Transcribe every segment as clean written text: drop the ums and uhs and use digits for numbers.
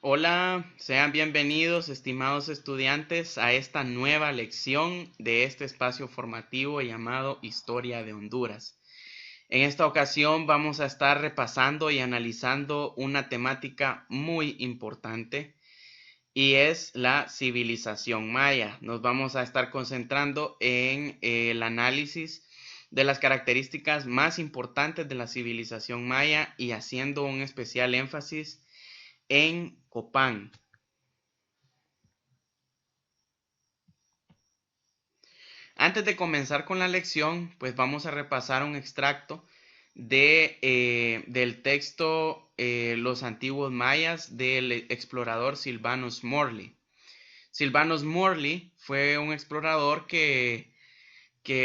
Hola, sean bienvenidos, estimados estudiantes, a esta nueva lección de este espacio formativo llamado Historia de Honduras. En esta ocasión vamos a estar repasando y analizando una temática muy importante y es la civilización maya. Nos vamos a estar concentrando en el análisis de las características más importantes de la civilización maya y haciendo un especial énfasis en Copán. Antes de comenzar con la lección, pues vamos a repasar un extracto del texto Los antiguos mayas del explorador Sylvanus Morley. Sylvanus Morley fue un explorador que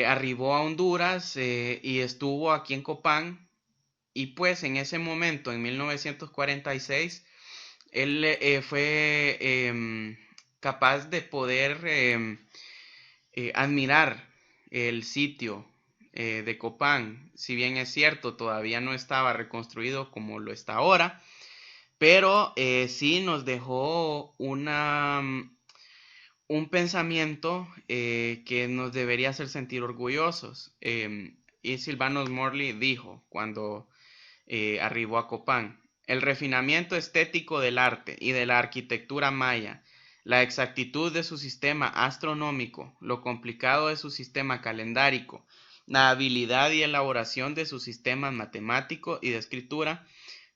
arribó a Honduras y estuvo aquí en Copán, y pues en ese momento, en 1946, él fue capaz de poder admirar el sitio de Copán. Si bien es cierto, todavía no estaba reconstruido como lo está ahora, pero sí nos dejó un pensamiento que nos debería hacer sentir orgullosos. Y Sylvanus Morley dijo cuando arribó a Copán: el refinamiento estético del arte y de la arquitectura maya, la exactitud de su sistema astronómico, lo complicado de su sistema calendárico, la habilidad y elaboración de su sistema matemático y de escritura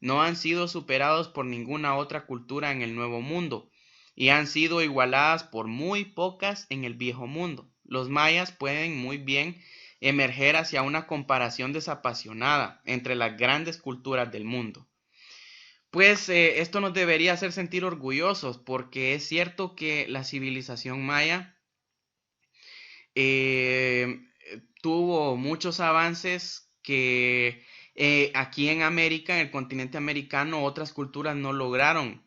no han sido superados por ninguna otra cultura en el Nuevo Mundo y han sido igualadas por muy pocas en el Viejo Mundo. Los mayas pueden muy bien emerger hacia una comparación desapasionada entre las grandes culturas del mundo. Pues esto nos debería hacer sentir orgullosos, porque es cierto que la civilización maya eh, tuvo muchos avances que aquí en América, en el continente americano, otras culturas no lograron.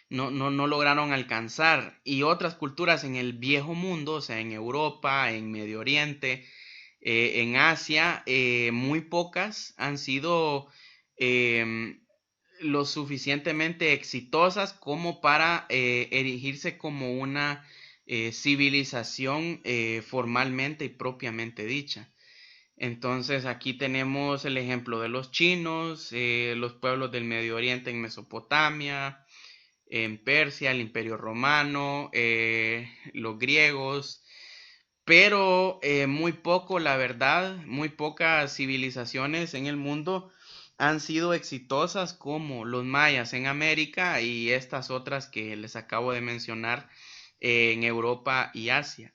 No lograron alcanzar, y otras culturas en el viejo mundo, o sea, en Europa, en Medio Oriente, en Asia, muy pocas han sido eh, lo suficientemente exitosas como para erigirse como una civilización formalmente y propiamente dicha. Entonces aquí tenemos el ejemplo de los chinos, los pueblos del Medio Oriente en Mesopotamia, en Persia, el Imperio Romano, los griegos, pero muy poco, la verdad, muy pocas civilizaciones en el mundo han sido exitosas como los mayas en América y estas otras que les acabo de mencionar en Europa y Asia.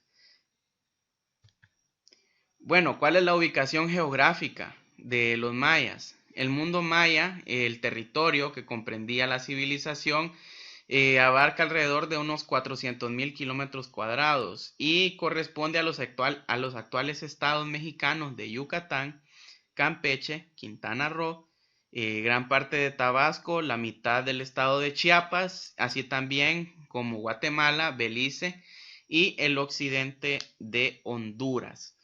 Bueno, ¿cuál es la ubicación geográfica de los mayas? El mundo maya, el territorio que comprendía la civilización, abarca alrededor de unos 400.000 kilómetros cuadrados y corresponde a los actuales estados mexicanos de Yucatán, Campeche, Quintana Roo, gran parte de Tabasco, la mitad del estado de Chiapas, así también como Guatemala, Belice y el occidente de Honduras.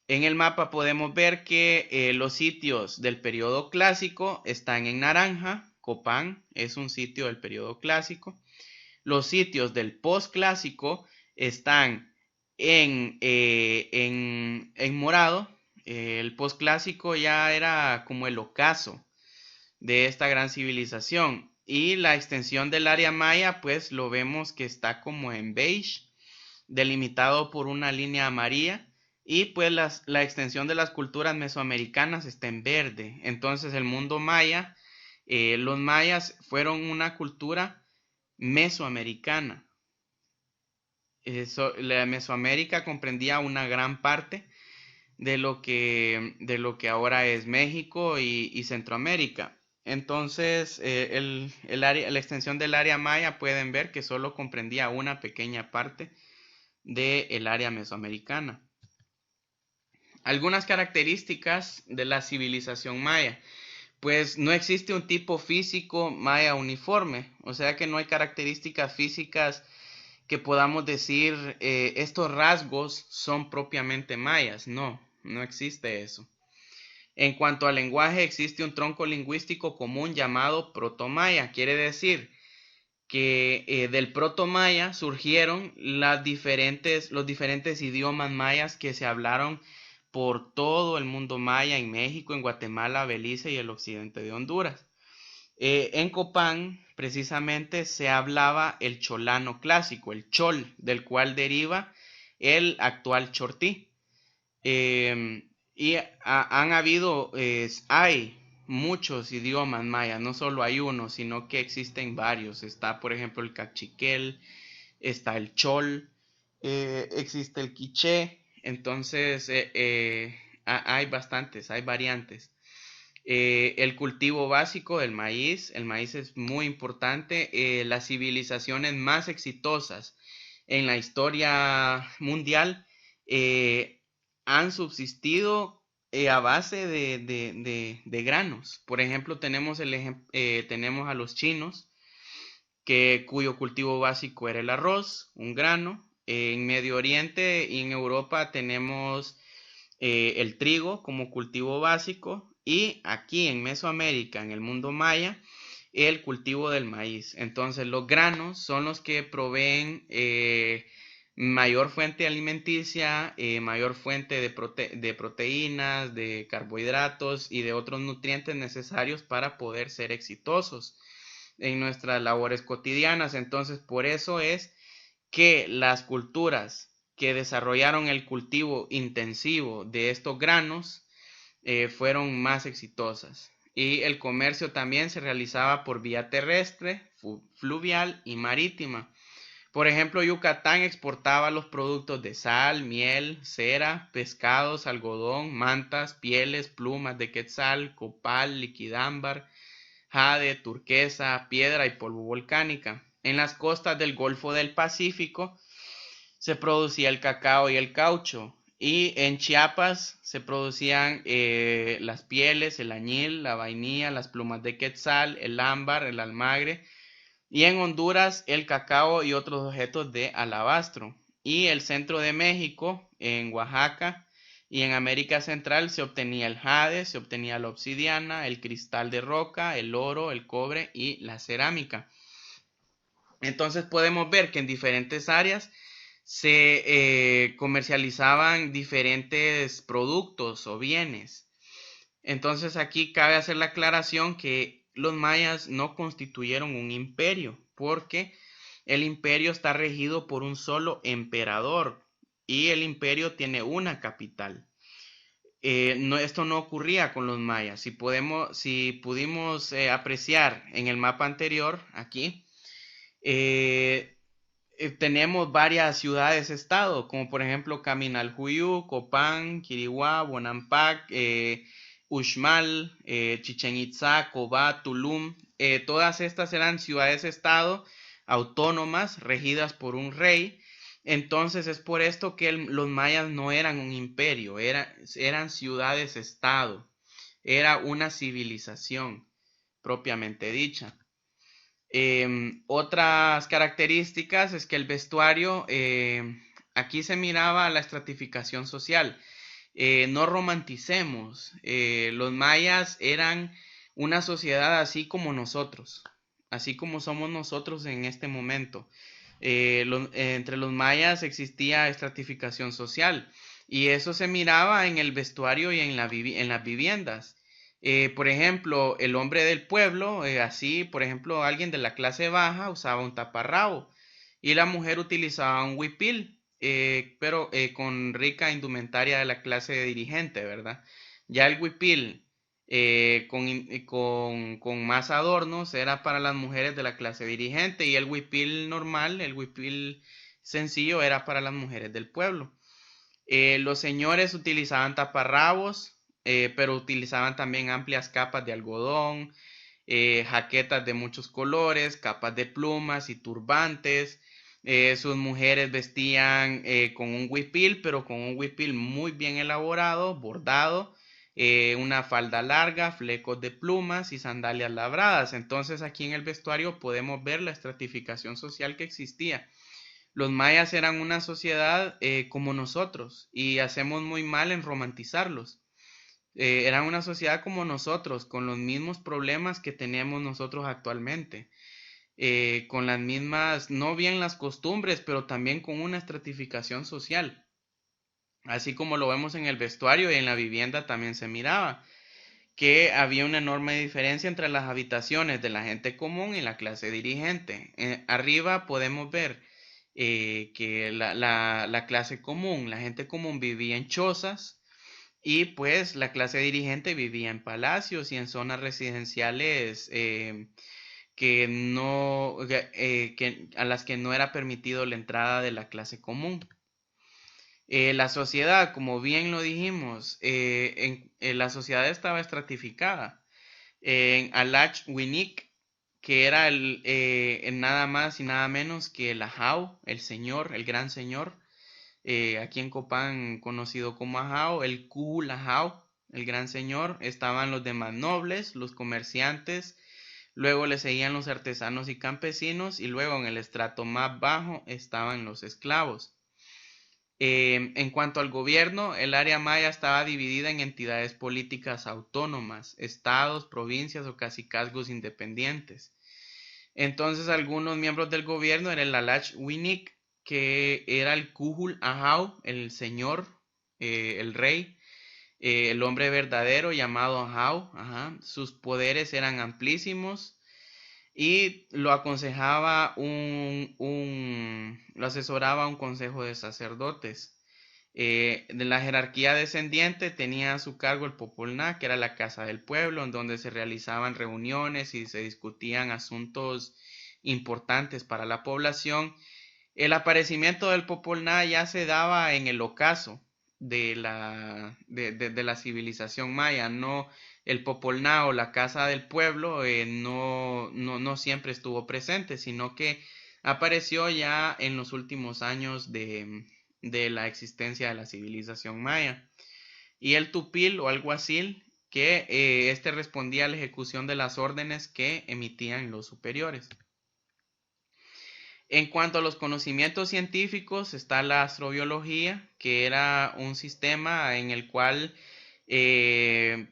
En el mapa podemos ver que los sitios del periodo clásico están en naranja. Copán es un sitio del periodo clásico. Los sitios del postclásico están en morado. El postclásico ya era como el ocaso de esta gran civilización. Y la extensión del área maya, pues lo vemos que está como en beige, delimitado por una línea amarilla. Y pues la extensión de las culturas mesoamericanas está en verde. Entonces el mundo maya, los mayas fueron una cultura mesoamericana. La Mesoamérica comprendía una gran parte de lo que ahora es México y Centroamérica. Entonces, la extensión del área maya pueden ver que solo comprendía una pequeña parte del área mesoamericana. Algunas características de la civilización maya. Pues no existe un tipo físico maya uniforme, o sea que no hay características físicas que podamos decir estos rasgos son propiamente mayas. No, no existe eso. En cuanto al lenguaje, existe un tronco lingüístico común llamado protomaya. Quiere decir que del protomaya surgieron los diferentes idiomas mayas que se hablaron por todo el mundo maya, en México, en Guatemala, Belice y el occidente de Honduras. En Copán, precisamente, se hablaba el cholano clásico, el chol, del cual deriva el actual chortí. Y han habido, hay muchos idiomas mayas, no solo hay uno, sino que existen varios. Está, por ejemplo, el cachiquel, está el chol, existe el quiché, entonces hay bastantes, hay variantes. El cultivo básico del maíz, el maíz es muy importante. Las civilizaciones más exitosas en la historia mundial eh, han subsistido a base de granos. Por ejemplo, tenemos a los chinos, cuyo cultivo básico era el arroz, un grano. En Medio Oriente y en Europa tenemos el trigo como cultivo básico, y aquí en Mesoamérica, en el mundo maya, el cultivo del maíz. Entonces los granos son los que proveen mayor fuente alimenticia, mayor fuente de proteínas, de carbohidratos y de otros nutrientes necesarios para poder ser exitosos en nuestras labores cotidianas. Entonces por eso es que las culturas que desarrollaron el cultivo intensivo de estos granos fueron más exitosas. Y el comercio también se realizaba por vía terrestre, fluvial y marítima. Por ejemplo, Yucatán exportaba los productos de sal, miel, cera, pescados, algodón, mantas, pieles, plumas de quetzal, copal, liquidámbar, jade, turquesa, piedra y polvo volcánica. En las costas del Golfo del Pacífico se producía el cacao y el caucho. Y en Chiapas se producían las pieles, el añil, la vainilla, las plumas de quetzal, el ámbar, el almagre. Y en Honduras el cacao y otros objetos de alabastro. Y el centro de México, en Oaxaca y en América Central, se obtenía el jade, se obtenía la obsidiana, el cristal de roca, el oro, el cobre y la cerámica. Entonces podemos ver que en diferentes áreas se comercializaban diferentes productos o bienes. Entonces aquí cabe hacer la aclaración que los mayas no constituyeron un imperio, porque el imperio está regido por un solo emperador y el imperio tiene una capital. Esto no ocurría con los mayas. Si pudimos apreciar en el mapa anterior, aquí, eh, tenemos varias ciudades-estado, como por ejemplo Caminaljuyu, Copán, Quiriguá, Bonampak, Uxmal, Chichen Itzá, Cobá, Tulum. Todas estas eran ciudades-estado autónomas regidas por un rey. Entonces es por esto que los mayas no eran un imperio, eran ciudades-estado, era una civilización propiamente dicha. Otras características es que el vestuario, aquí se miraba la estratificación social. No romanticemos, los mayas eran una sociedad así como somos nosotros en este momento. Entre los mayas existía estratificación social y eso se miraba en el vestuario y en las viviendas. Por ejemplo, el hombre del pueblo, así, por ejemplo, alguien de la clase baja usaba un taparrabo y la mujer utilizaba un huipil, pero con rica indumentaria de la clase de dirigente, ¿verdad? Ya el huipil con más adornos era para las mujeres de la clase dirigente y el huipil normal, el huipil sencillo era para las mujeres del pueblo. Los señores utilizaban taparrabos, pero utilizaban también amplias capas de algodón, jaquetas de muchos colores, capas de plumas y turbantes. Sus mujeres vestían con un huipil, pero con un huipil muy bien elaborado, bordado, una falda larga, flecos de plumas y sandalias labradas. Entonces aquí en el vestuario podemos ver la estratificación social que existía. Los mayas eran una sociedad como nosotros y hacemos muy mal en romantizarlos. Eran una sociedad como nosotros, con los mismos problemas que tenemos nosotros actualmente, con las mismas, no bien las costumbres, pero también con una estratificación social. Así como lo vemos en el vestuario y en la vivienda también se miraba que había una enorme diferencia entre las habitaciones de la gente común y la clase dirigente. Arriba podemos ver que la clase común, la gente común vivía en chozas y pues la clase dirigente vivía en palacios y en zonas residenciales a las que no era permitido la entrada de la clase común. La sociedad, como bien lo dijimos, la sociedad estaba estratificada. En Alach Winnick, que era nada más y nada menos que el Ajao, el señor, el gran señor, aquí en Copán conocido como Ajao, el Cúhul Ajao, el gran señor, estaban los demás nobles, los comerciantes, luego le seguían los artesanos y campesinos, y luego en el estrato más bajo estaban los esclavos. En cuanto al gobierno, el área maya estaba dividida en entidades políticas autónomas, estados, provincias o cacicazgos independientes. Entonces, algunos miembros del gobierno eran el Alach Winnick, que era el Cúhul Ajau, el señor, el rey, el hombre verdadero llamado Ajau. Ajá. Sus poderes eran amplísimos y lo aconsejaba lo asesoraba un consejo de sacerdotes. De la jerarquía descendiente tenía a su cargo el Popolná, que era la casa del pueblo, en donde se realizaban reuniones y se discutían asuntos importantes para la población. El aparecimiento del Popolná ya se daba en el ocaso de la civilización maya, no el Popolná o la casa del pueblo no siempre estuvo presente, sino que apareció ya en los últimos años de la existencia de la civilización maya. Y el tupil o alguacil, que este respondía a la ejecución de las órdenes que emitían los superiores. En cuanto a los conocimientos científicos, está la astrobiología, que era un sistema en el cual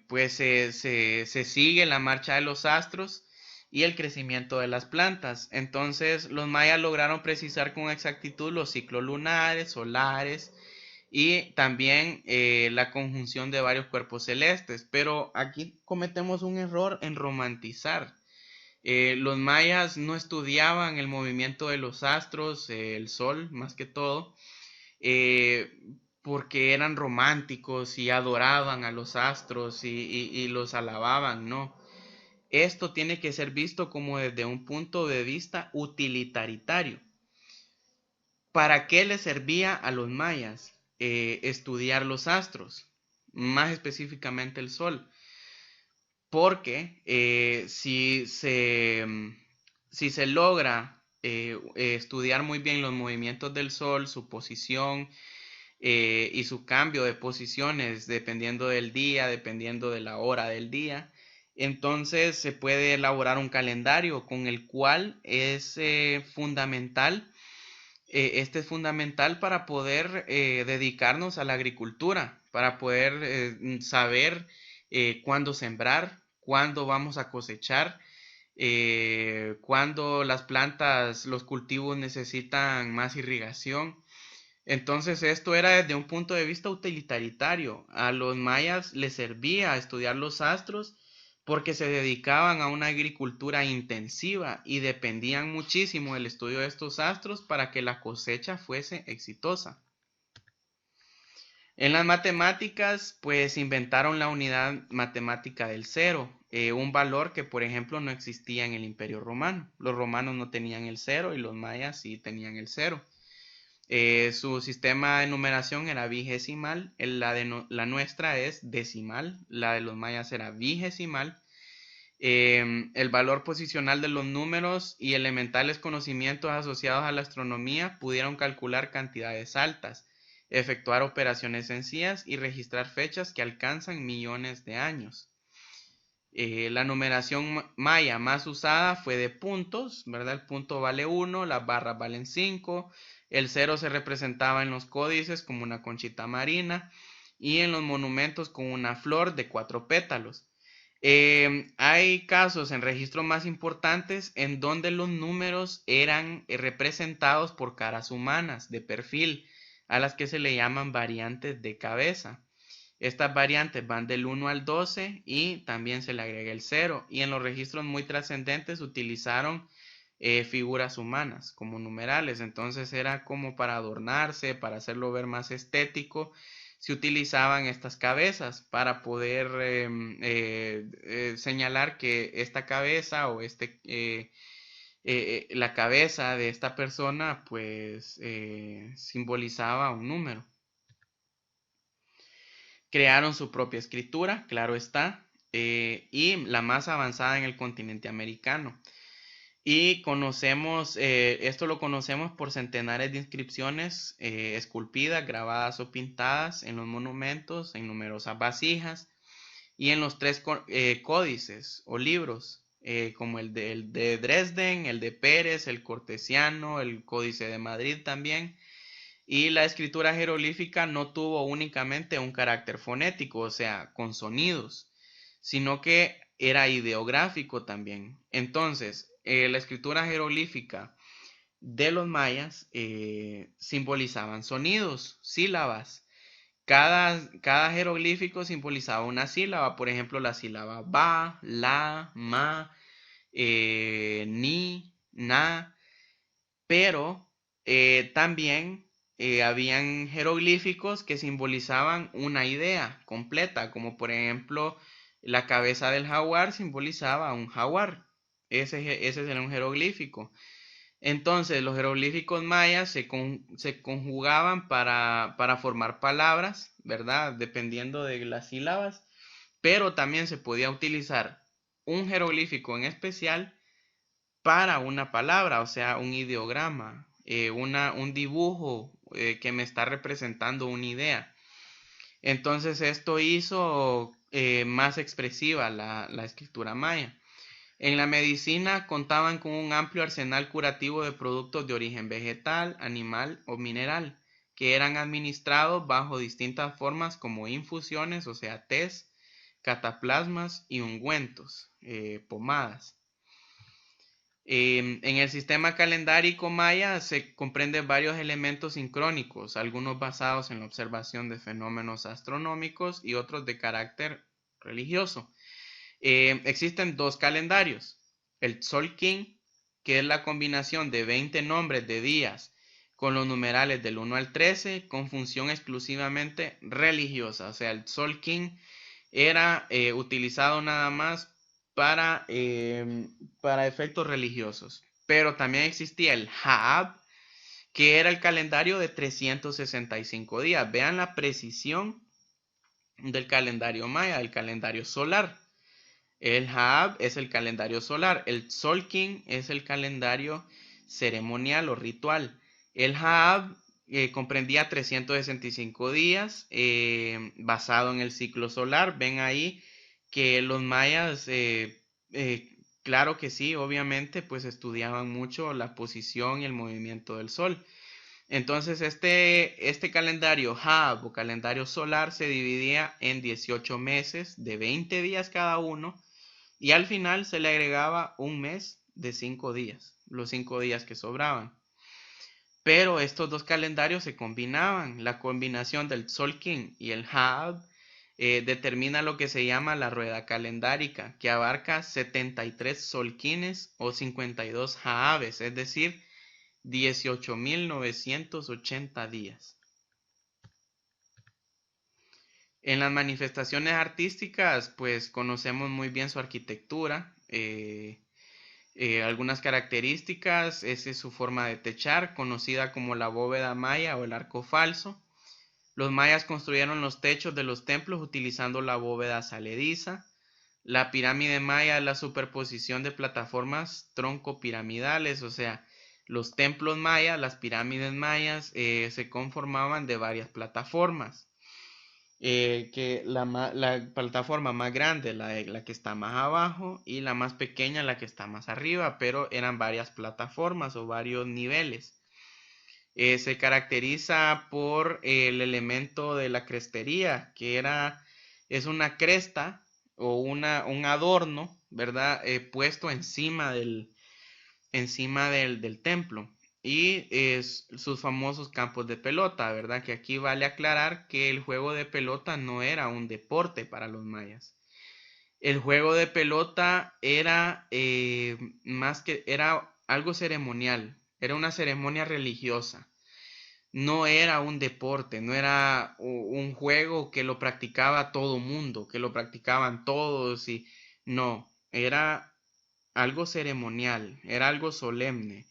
pues se sigue la marcha de los astros y el crecimiento de las plantas. Entonces los mayas lograron precisar con exactitud los ciclos lunares, solares y también la conjunción de varios cuerpos celestes. Pero aquí cometemos un error en romantizar. Los mayas no estudiaban el movimiento de los astros, el sol más que todo, eh, porque eran románticos y adoraban a los astros y los alababan, ¿no? Esto tiene que ser visto como desde un punto de vista utilitario. ¿Para qué les servía a los mayas estudiar los astros? Más específicamente el sol. Porque si se logra estudiar muy bien los movimientos del Sol, su posición y su cambio de posiciones dependiendo del día, dependiendo de la hora del día, entonces se puede elaborar un calendario con el cual es fundamental. Este es fundamental para poder dedicarnos a la agricultura, para poder saber cuándo sembrar, cuándo vamos a cosechar, cuándo las plantas, los cultivos necesitan más irrigación. Entonces esto era desde un punto de vista utilitario. A los mayas les servía estudiar los astros porque se dedicaban a una agricultura intensiva y dependían muchísimo del estudio de estos astros para que la cosecha fuese exitosa. En las matemáticas, pues inventaron la unidad matemática del cero, un valor que, por ejemplo, no existía en el Imperio Romano. Los romanos no tenían el cero y los mayas sí tenían el cero. Su sistema de numeración era vigesimal, la nuestra es decimal, la de los mayas era vigesimal. El valor posicional de los números y elementales conocimientos asociados a la astronomía pudieron calcular cantidades altas, efectuar operaciones sencillas y registrar fechas que alcanzan millones de años. La numeración maya más usada fue de puntos, ¿verdad? El punto vale 1, las barras valen 5, el 0 se representaba en los códices como una conchita marina y en los monumentos con una flor de 4 pétalos. Hay casos en registros más importantes en donde los números eran representados por caras humanas de perfil, a las que se le llaman variantes de cabeza. Estas variantes van del 1 al 12 y también se le agrega el 0. Y en los registros muy trascendentes utilizaron figuras humanas como numerales. Entonces era como para adornarse, para hacerlo ver más estético. Se utilizaban estas cabezas para poder señalar que esta cabeza o la cabeza de esta persona pues simbolizaba un número. Crearon su propia escritura, claro está, y la más avanzada en el continente americano. Y conocemos, esto lo conocemos por centenares de inscripciones esculpidas, grabadas o pintadas en los monumentos, en numerosas vasijas y en los 3 códices o libros, como el de Dresden, el de Pérez, el Cortesiano, el Códice de Madrid también. Y la escritura jeroglífica no tuvo únicamente un carácter fonético, o sea, con sonidos, sino que era ideográfico también. Entonces, la escritura jeroglífica de los mayas simbolizaban sonidos, sílabas. Cada jeroglífico simbolizaba una sílaba, por ejemplo, la sílaba ba, la, ma, ni, na, pero también habían jeroglíficos que simbolizaban una idea completa, como por ejemplo la cabeza del jaguar simbolizaba un jaguar. Ese era un jeroglífico. Entonces los jeroglíficos mayas se conjugaban para formar palabras, ¿verdad? Dependiendo de las sílabas, pero también se podía utilizar un jeroglífico en especial para una palabra, o sea, un ideograma, un dibujo que me está representando una idea. Entonces esto hizo más expresiva la escritura maya. En la medicina contaban con un amplio arsenal curativo de productos de origen vegetal, animal o mineral, que eran administrados bajo distintas formas como infusiones, o sea, tés, cataplasmas y ungüentos, pomadas. En el sistema calendárico maya se comprenden varios elementos sincrónicos, algunos basados en la observación de fenómenos astronómicos y otros de carácter religioso. Existen 2 calendarios, el Tzolk'in, que es la combinación de 20 nombres de días con los numerales del 1 al 13 con función exclusivamente religiosa. O sea, el Tzolk'in era utilizado nada más para efectos religiosos. Pero también existía el Ha'ab, que era el calendario de 365 días. Vean la precisión del calendario maya, del calendario solar. El Ha'ab es el calendario solar. El Tzolk'in es el calendario ceremonial o ritual. El Ha'ab comprendía 365 días basado en el ciclo solar. Ven ahí que los mayas, claro que sí, obviamente, pues estudiaban mucho la posición y el movimiento del sol. Entonces, este calendario Ha'ab o calendario solar se dividía en 18 meses de 20 días cada uno y al final se le agregaba un mes de 5 días, los 5 días que sobraban. Pero estos 2 calendarios se combinaban. La combinación del Tzolk'in y el Ha'ab determina lo que se llama la rueda calendárica, que abarca 73 Tzolk'ines o 52 Ha'abes, es decir, 18.980 días. En las manifestaciones artísticas, pues conocemos muy bien su arquitectura. Algunas características es su forma de techar, conocida como la bóveda maya o el arco falso. Los mayas construyeron los techos de los templos utilizando la bóveda salediza. La pirámide maya es la superposición de plataformas troncopiramidales, o sea, los templos mayas, las pirámides mayas se conformaban de varias plataformas. Que la plataforma más grande, la que está más abajo, y la más pequeña, la que está más arriba, pero eran varias plataformas o varios niveles. Se caracteriza por el elemento de la crestería, es una cresta o un adorno, ¿verdad? Puesto encima del templo. Y sus famosos campos de pelota, ¿verdad? Que aquí vale aclarar que el juego de pelota no era un deporte para los mayas. El juego de pelota era algo ceremonial, era una ceremonia religiosa. No era un deporte, no era un juego que lo practicaba todo mundo, que lo practicaban todos y no, era algo ceremonial, era algo solemne.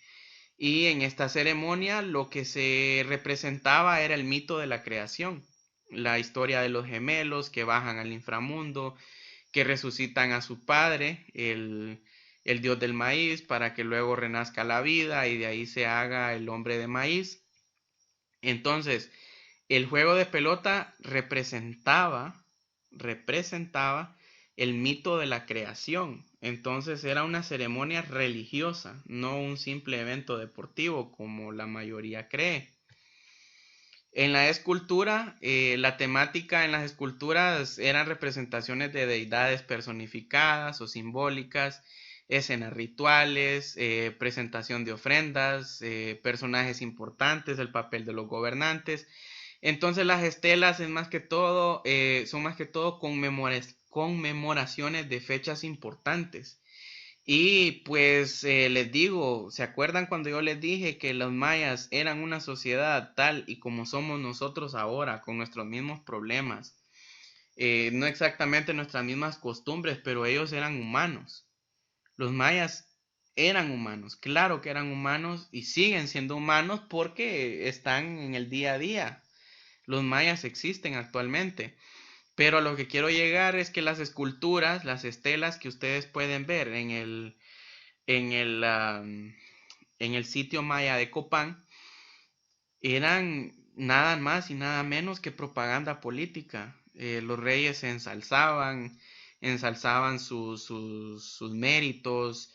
Y en esta ceremonia lo que se representaba era el mito de la creación, la historia de los gemelos que bajan al inframundo, que resucitan a su padre, el dios del maíz, para que luego renazca la vida y de ahí se haga el hombre de maíz. Entonces, el juego de pelota representaba el mito de la creación. Entonces era una ceremonia religiosa, no un simple evento deportivo como la mayoría cree. En la escultura, la temática en las esculturas eran representaciones de deidades personificadas o simbólicas, escenas rituales, presentación de ofrendas, personajes importantes, el papel de los gobernantes. Entonces las estelas son más que todo conmemoraciones de fechas importantes. Y pues les digo, ¿se acuerdan cuando yo les dije que los mayas eran una sociedad tal y como somos nosotros ahora, con nuestros mismos problemas? No exactamente nuestras mismas costumbres, pero ellos eran humanos. Los mayas eran humanos, claro que eran humanos y siguen siendo humanos porque están en el día a día. Los mayas existen actualmente. Pero a lo que quiero llegar es que las esculturas, las estelas que ustedes pueden ver en el, am, en el sitio maya de Copán eran nada más y nada menos que propaganda política. Los reyes se ensalzaban sus méritos,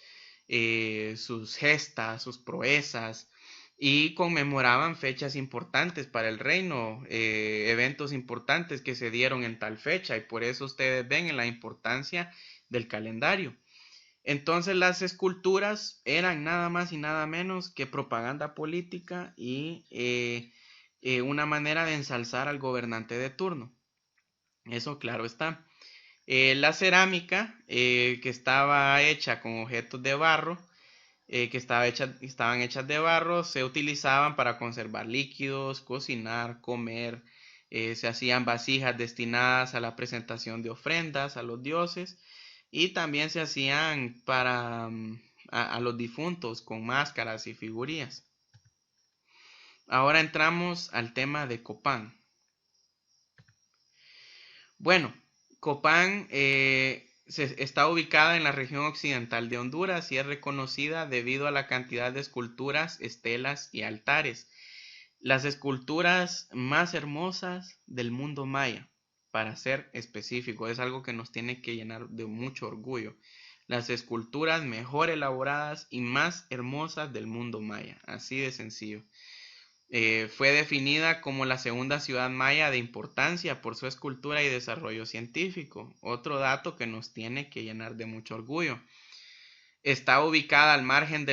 sus gestas, sus proezas y conmemoraban fechas importantes para el reino, eventos importantes que se dieron en tal fecha y por eso ustedes ven en la importancia del calendario. Entonces las esculturas eran nada más y nada menos que propaganda política y una manera de ensalzar al gobernante de turno. Eso claro está. La cerámica que estaba hecha con objetos de barro, estaban hechas de barro, se utilizaban para conservar líquidos, cocinar, comer. Se hacían vasijas destinadas a la presentación de ofrendas a los dioses y también se hacían a los difuntos con máscaras y figurillas. Ahora entramos al tema de Copán. Bueno, Copán está ubicada en la región occidental de Honduras y es reconocida debido a la cantidad de esculturas, estelas y altares. Las esculturas más hermosas del mundo maya, para ser específico, es algo que nos tiene que llenar de mucho orgullo. Las esculturas mejor elaboradas y más hermosas del mundo maya, así de sencillo. Fue definida como la segunda ciudad maya de importancia por su escultura y desarrollo científico. Otro dato que nos tiene que llenar de mucho orgullo. Está ubicada al margen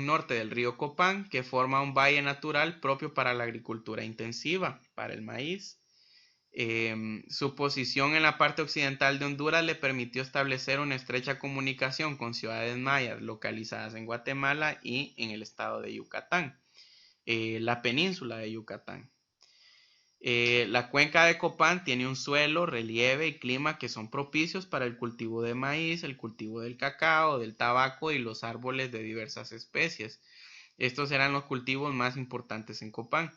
norte del río Copán, que forma un valle natural propio para la agricultura intensiva, para el maíz. Su posición en la parte occidental de Honduras le permitió establecer una estrecha comunicación con ciudades mayas localizadas en Guatemala y en el estado de Yucatán, la península de Yucatán. La cuenca de Copán tiene un suelo, relieve y clima que son propicios para el cultivo de maíz, el cultivo del cacao, del tabaco y los árboles de diversas especies. Estos eran los cultivos más importantes en Copán.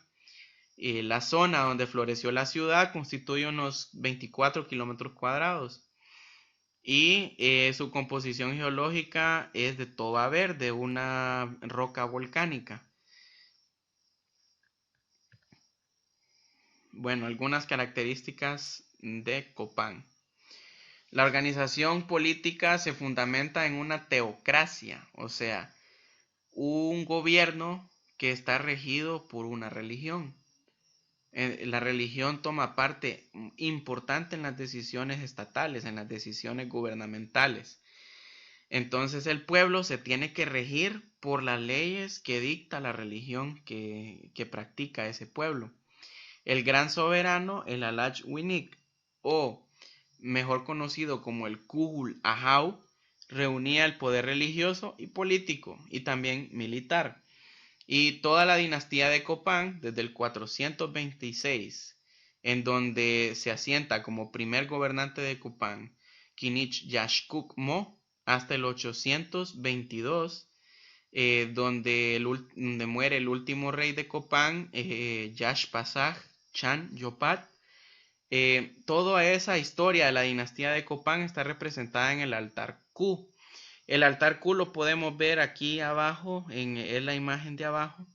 La zona donde floreció la ciudad constituye unos 24 kilómetros cuadrados y su composición geológica es de toba verde, una roca volcánica. Bueno, algunas características de Copán. La organización política se fundamenta en una teocracia, o sea, un gobierno que está regido por una religión. La religión toma parte importante en las decisiones estatales, en las decisiones gubernamentales. Entonces el pueblo se tiene que regir por las leyes que dicta la religión que practica ese pueblo. El gran soberano, el Alach Winik, o mejor conocido como el Kuhul Ahau, reunía el poder religioso y político y también militar. Y toda la dinastía de Copán, desde el 426, en donde se asienta como primer gobernante de Copán, Kinich Yashkuk-Mo, hasta el 822, donde muere el último rey de Copán, Yashpasaj Chan Yopat. Toda esa historia de la dinastía de Copán está representada en el altar Q. El altar Q lo podemos ver aquí abajo, es la imagen de abajo.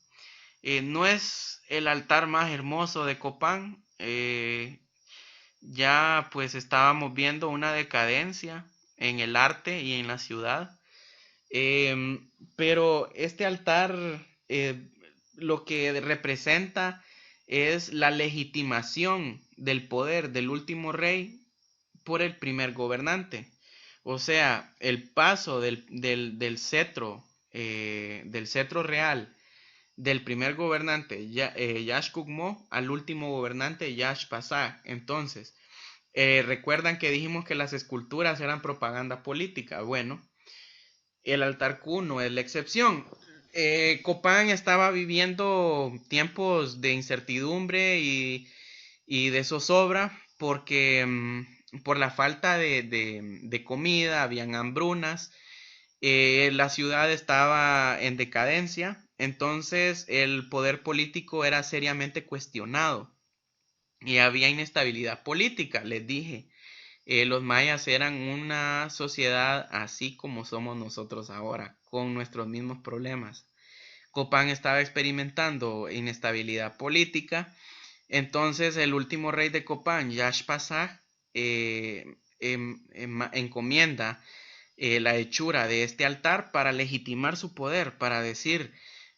No es el altar más hermoso de Copán. Ya pues estábamos viendo una decadencia en el arte y en la ciudad. Pero este altar lo que representa es la legitimación del poder del último rey por el primer gobernante. O sea, el paso del cetro real del primer gobernante Yashkugmo al último gobernante Yashpasá. Entonces, recuerdan que dijimos que las esculturas eran propaganda política. Bueno, el altar Q no es la excepción. Copán estaba viviendo tiempos de incertidumbre y de zozobra porque por la falta de comida, habían hambrunas, la ciudad estaba en decadencia, entonces el poder político era seriamente cuestionado y había inestabilidad política, les dije. Los mayas eran una sociedad así como somos nosotros ahora, con nuestros mismos problemas. Copán estaba experimentando inestabilidad política, entonces el último rey de Copán, Yashpasaj, encomienda la hechura de este altar para legitimar su poder, para decir,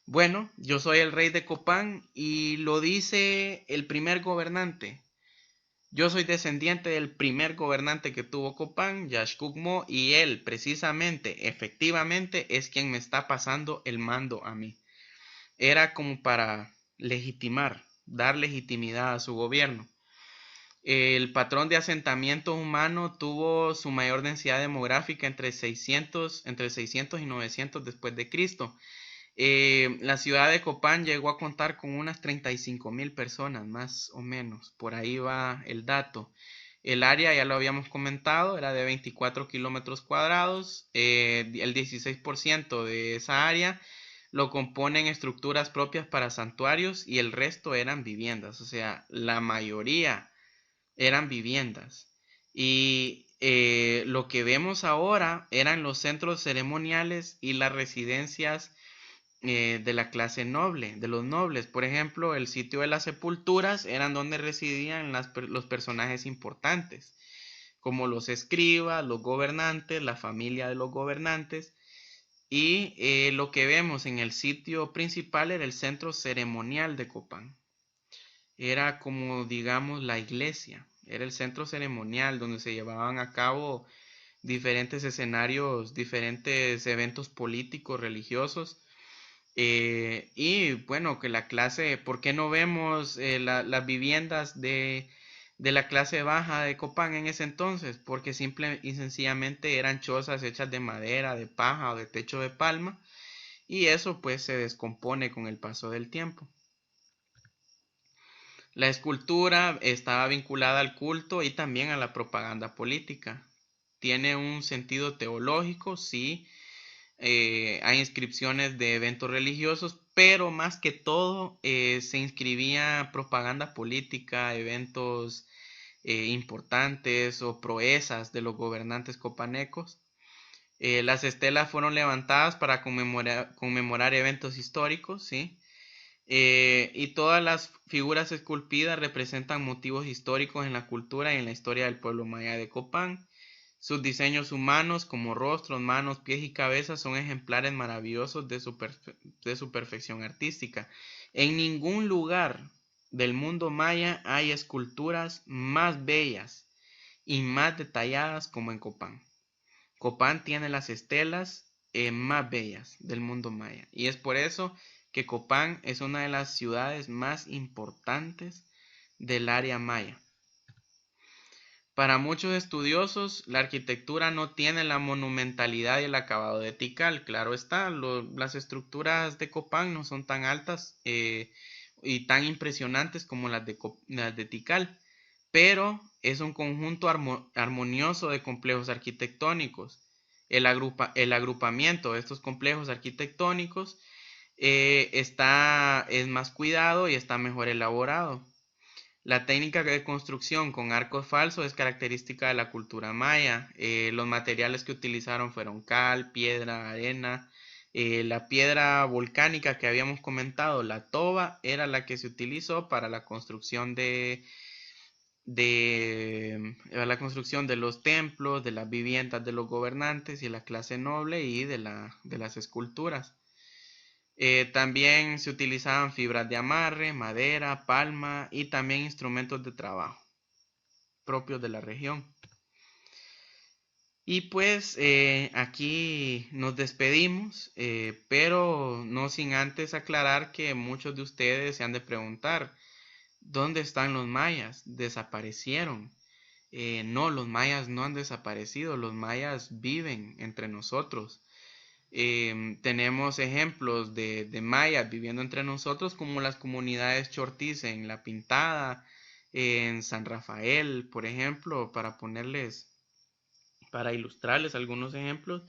bueno, yo soy el rey de Copán y lo dice el primer gobernante. Yo soy descendiente del primer gobernante que tuvo Copán, Yashkugmo, y él precisamente, efectivamente, es quien me está pasando el mando a mí. Era como para legitimar, dar legitimidad a su gobierno. El patrón de asentamiento humano tuvo su mayor densidad demográfica entre 600 y 900 después de Cristo. La ciudad de Copán llegó a contar con unas 35,000 personas, más o menos. Por ahí va el dato. El área, ya lo habíamos comentado, era de 24 kilómetros cuadrados. El 16% de esa área lo componen estructuras propias para santuarios y el resto eran viviendas. O sea, la mayoría eran viviendas. Y lo que vemos ahora eran los centros ceremoniales y las residencias de la clase noble, de los nobles. Por ejemplo, el sitio de las sepulturas eran donde residían los personajes importantes, como los escribas, los gobernantes, la familia de los gobernantes. Y lo que vemos en el sitio principal era el centro ceremonial de Copán. Era como, digamos, la iglesia. Era el centro ceremonial donde se llevaban a cabo diferentes escenarios, diferentes eventos políticos, religiosos. Y bueno, que la clase, ¿por qué no vemos las viviendas de la clase baja de Copán en ese entonces? Porque simple y sencillamente eran chozas hechas de madera, de paja o de techo de palma, y eso pues se descompone con el paso del tiempo. La escultura estaba vinculada al culto y también a la propaganda política. Tiene un sentido teológico, sí. Hay inscripciones de eventos religiosos, pero más que todo se inscribía propaganda política, eventos importantes o proezas de los gobernantes copanecos. Las estelas fueron levantadas para conmemorar eventos históricos, ¿sí? Y todas las figuras esculpidas representan motivos históricos en la cultura y en la historia del pueblo maya de Copán. Sus diseños humanos como rostros, manos, pies y cabezas son ejemplares maravillosos de su perfección artística. En ningún lugar del mundo maya hay esculturas más bellas y más detalladas como en Copán. Copán tiene las estelas más bellas del mundo maya y es por eso que Copán es una de las ciudades más importantes del área maya. Para muchos estudiosos, la arquitectura no tiene la monumentalidad y el acabado de Tikal. Claro está, las estructuras de Copán no son tan altas y tan impresionantes como las de Tikal, pero es un conjunto armonioso de complejos arquitectónicos. El agrupamiento de estos complejos arquitectónicos es más cuidado y está mejor elaborado. La técnica de construcción con arcos falsos es característica de la cultura maya. Los materiales que utilizaron fueron cal, piedra, arena. La piedra volcánica que habíamos comentado, la toba, era la que se utilizó para la construcción de los templos, de las viviendas de los gobernantes y la clase noble y de las esculturas. También se utilizaban fibras de amarre, madera, palma y también instrumentos de trabajo propios de la región. Y pues aquí nos despedimos, pero no sin antes aclarar que muchos de ustedes se han de preguntar, ¿dónde están los mayas? ¿Desaparecieron? No, los mayas no han desaparecido, los mayas viven entre nosotros. Tenemos ejemplos de mayas viviendo entre nosotros como las comunidades chortís en La Pintada, en San Rafael, por ejemplo, para ilustrarles algunos ejemplos.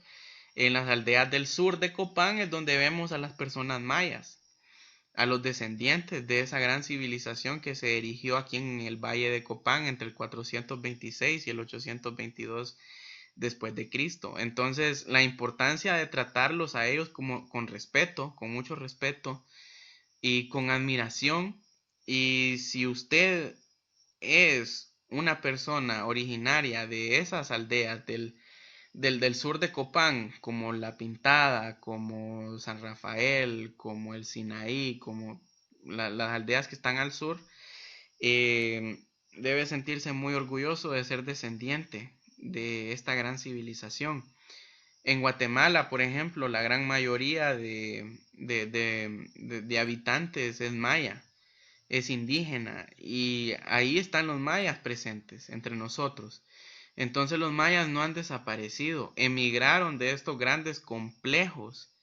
En las aldeas del sur de Copán es donde vemos a las personas mayas, a los descendientes de esa gran civilización que se erigió aquí en el Valle de Copán entre el 426 y el 822 después de Cristo. Entonces, la importancia de tratarlos a ellos como con respeto, con mucho respeto y con admiración. Y si usted es una persona originaria de esas aldeas del sur de Copán, como La Pintada, como San Rafael, como el Sinaí, como las aldeas que están al sur, debe sentirse muy orgulloso de ser descendiente de esta gran civilización. En Guatemala, por ejemplo, la gran mayoría de habitantes es maya, es indígena, y ahí están los mayas presentes entre nosotros. Entonces los mayas no han desaparecido, emigraron de estos grandes complejos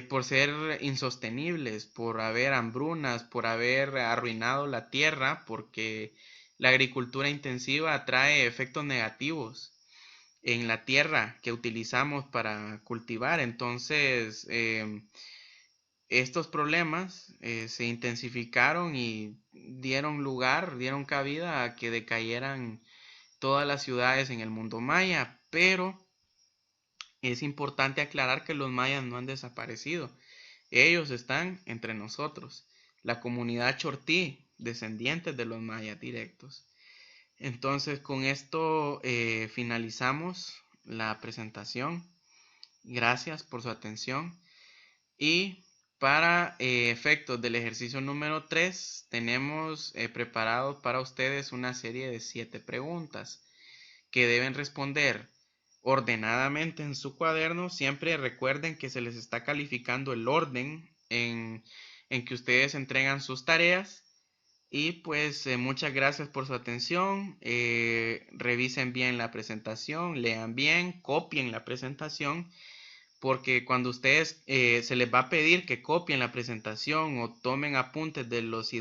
por ser insostenibles, por haber hambrunas, por haber arruinado la tierra, porque la agricultura intensiva trae efectos negativos en la tierra que utilizamos para cultivar. Entonces, estos problemas se intensificaron y dieron cabida a que decayeran todas las ciudades en el mundo maya, pero es importante aclarar que los mayas no han desaparecido. Ellos están entre nosotros, la comunidad chortí, descendientes de los mayas directos. Entonces, con esto finalizamos la presentación. Gracias por su atención. Y para efectos del ejercicio número 3, tenemos preparado para ustedes una serie de 7 preguntas que deben responder ordenadamente en su cuaderno. Siempre recuerden que se les está calificando el orden en que ustedes entregan sus tareas. Y pues muchas gracias por su atención. Revisen bien la presentación, lean bien, copien la presentación, porque cuando ustedes se les va a pedir que copien la presentación o tomen apuntes de las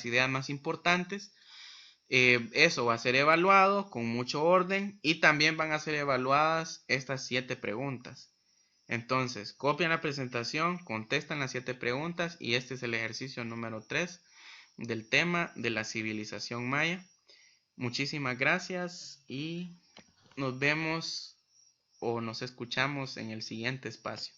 ideas más importantes, eso va a ser evaluado con mucho orden y también van a ser evaluadas estas 7 preguntas. Entonces, copian la presentación, contestan las 7 preguntas y este es el ejercicio número 3 del tema de la civilización maya. Muchísimas gracias y nos vemos o nos escuchamos en el siguiente espacio.